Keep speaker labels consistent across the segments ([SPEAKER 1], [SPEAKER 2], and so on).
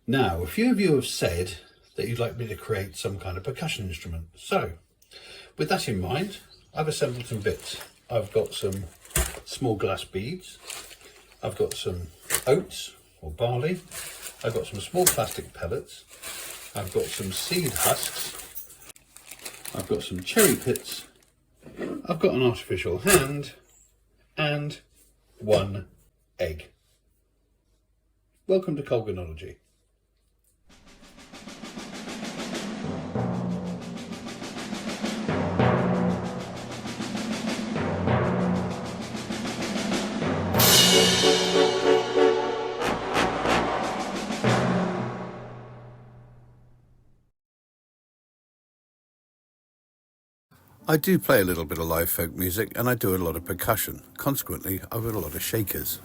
[SPEAKER 1] Now, a few of you have said that you'd like me to create some kind of percussion instrument. So, with that in mind, I've assembled some bits. I've got some small glass beads. I've got some oats or barley. I've got some small plastic pellets. I've got some seed husks. I've got some cherry pits. I've got an artificial hand and one egg. Welcome to Colganology. I do play a little bit of live folk music and I do a lot of percussion. Consequently, I've got a lot of shakers.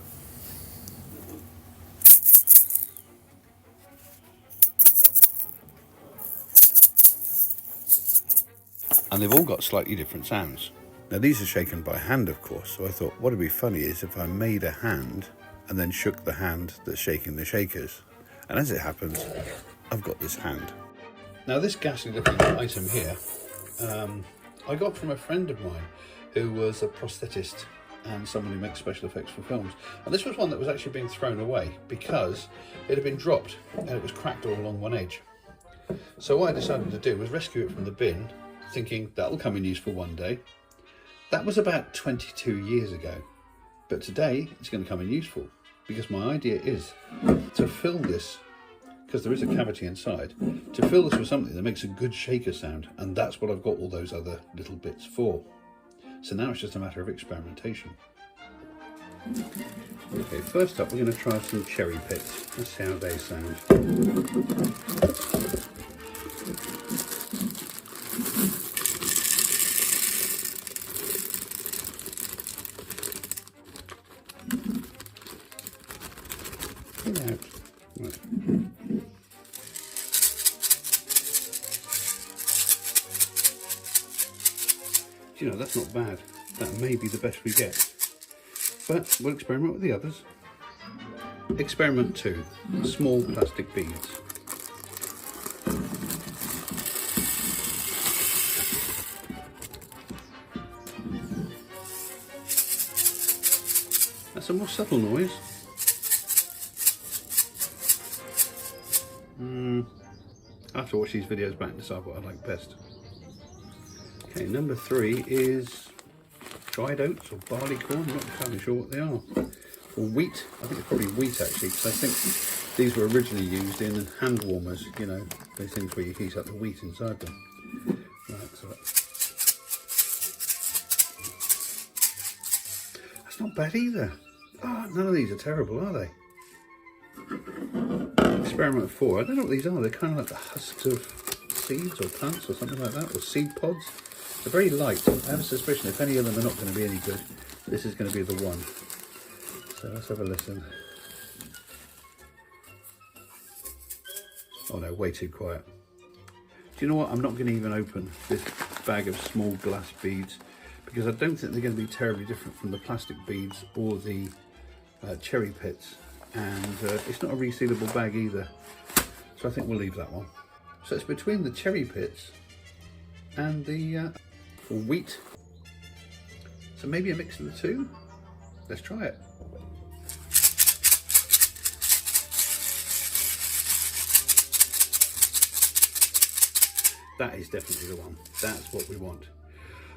[SPEAKER 1] And they've all got slightly different sounds. Now these are shaken by hand, of course, so I thought what would be funny is if I made a hand and then shook the hand that's shaking the shakers. And as it happens, I've got this hand. Now this ghastly looking item here, I got from a friend of mine who was a prosthetist and someone who makes special effects for films. And this was one that was actually being thrown away because it had been dropped and it was cracked all along one edge. So what I decided to do was rescue it from the bin, thinking that'll come in useful one day. That was about 22 years ago, but today it's going to come in useful because my idea is to fill this, because there is a cavity inside, to fill this with something that makes a good shaker sound, and that's what I've got all those other little bits for. So now it's just a matter of experimentation. Okay, first up we're going to try some cherry pits. Let's see how they sound. Get out. Right. You know, that's not bad. That may be the best we get. But we'll experiment with the others. Experiment 2, small plastic beads. That's a more subtle noise. I have to watch these videos back and decide what I like best. Okay, number 3 is dried oats or barley corn. I'm not entirely sure what they are. Or wheat. I think it's probably wheat actually, because I think these were originally used in hand warmers, you know, those things where you heat up the wheat inside them. Right, so that's not bad either. Oh, none of these are terrible, are they? Experiment 4. I don't know what these are. They're kind of like the husks of seeds or plants or something like that, or seed pods. They're very light. I have a suspicion if any of them are not going to be any good, this is going to be the one. So let's have a listen. Oh no, way too quiet. Do you know what? I'm not going to even open this bag of small glass beads because I don't think they're going to be terribly different from the plastic beads or the cherry pits. And it's not a resealable bag either. So I think we'll leave that one. So it's between the cherry pits and the wheat. So maybe a mix of the two. Let's try it. That is definitely the one. That's what we want.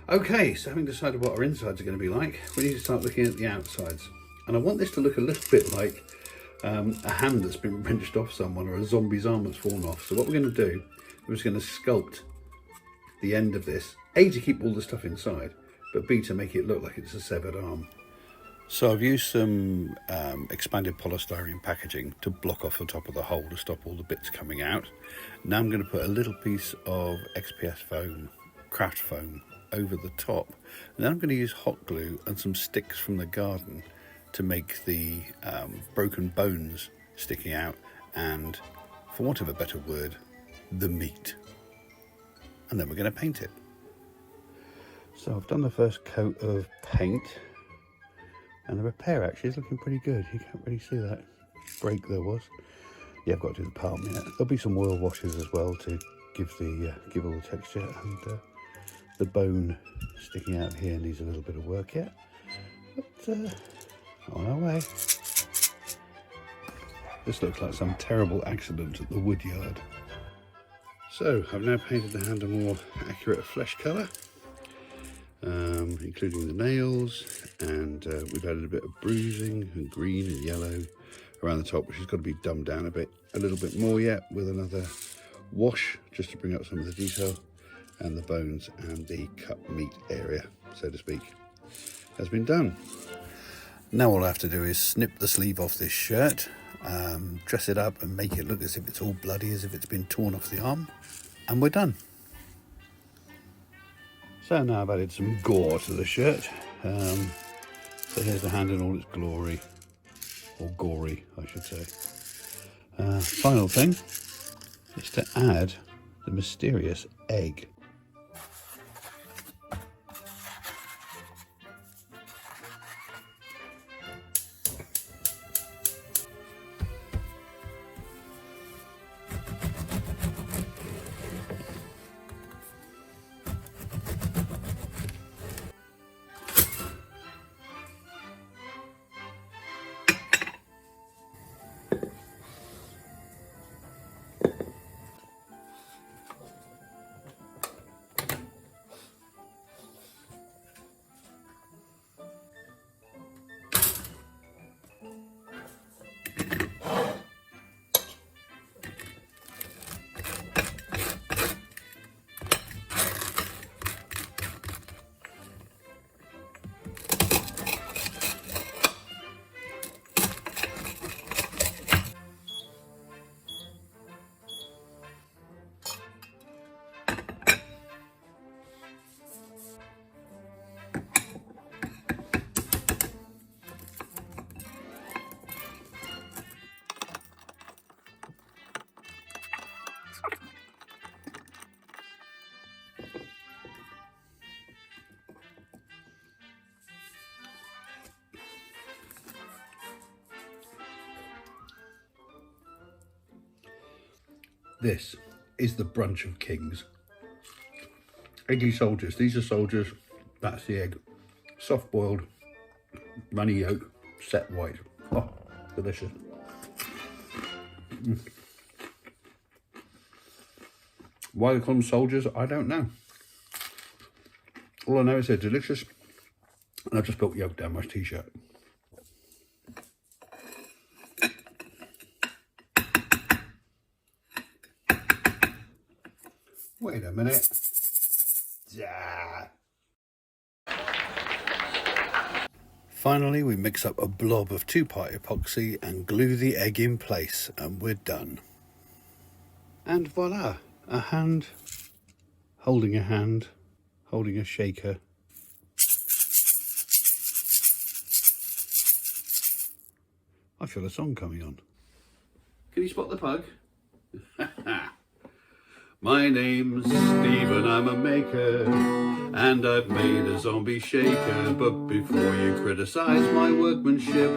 [SPEAKER 1] Okay, so having decided what our insides are going to be like, we need to start looking at the outsides. And I want this to look a little bit like a hand that's been wrenched off someone or a zombie's arm that's fallen off. So what we're going to do, we're just going to sculpt the end of this, A, to keep all the stuff inside, but B, to make it look like it's a severed arm. So I've used some expanded polystyrene packaging to block off the top of the hole to stop all the bits coming out. Now I'm going to put a little piece of XPS foam, craft foam, over the top. And then I'm going to use hot glue and some sticks from the garden to make the broken bones sticking out and, for want of a better word, the meat. And then we're going to paint it. So I've done the first coat of paint and the repair actually is looking pretty good. You can't really see that break there was. Yeah, I've got to do the palm yet. There'll be some oil washes as well to give all the texture, and the bone sticking out here needs a little bit of work yet, but on our way. This looks like some terrible accident at the wood yard. So I've now painted the hand a more accurate flesh colour, including the nails, and we've added a bit of bruising and green and yellow around the top, which has got to be dumbed down a little bit more yet with another wash, just to bring up some of the detail, and the bones and the cut meat area, so to speak, has been done. Now all I have to do is snip the sleeve off this shirt, dress it up and make it look as if it's all bloody, as if it's been torn off the arm, and we're done. So now I've added some gore to the shirt. So here's the hand in all its glory, or gory I should say. Final thing is to add the mysterious egg. This is the brunch of kings. Eggy soldiers. These are soldiers. That's the egg. Soft boiled, runny yolk, set white. Oh, delicious. Why they call them soldiers, I don't know. All I know is they're delicious, and I've just put yolk down my t-shirt. Wait a minute. Yeah. Finally, we mix up a blob of 2-part epoxy and glue the egg in place, and we're done. And voila, a hand holding a shaker. I feel a song coming on. Can you spot the pug? My name's Stephen, I'm a maker, and I've made a zombie shaker. But before you criticise my workmanship,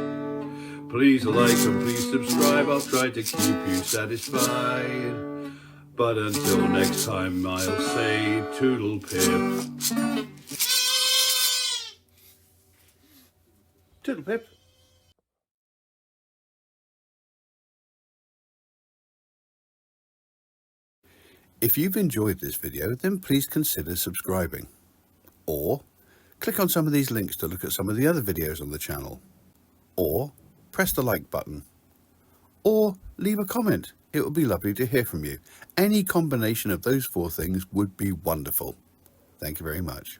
[SPEAKER 1] please like and please subscribe. I'll try to keep you satisfied. But until next time, I'll say Toodle-pip. Toodle-pip. If you've enjoyed this video, then please consider subscribing. Or click on some of these links to look at some of the other videos on the channel. Or press the like button. Or leave a comment. It would be lovely to hear from you. Any combination of those 4 things would be wonderful. Thank you very much.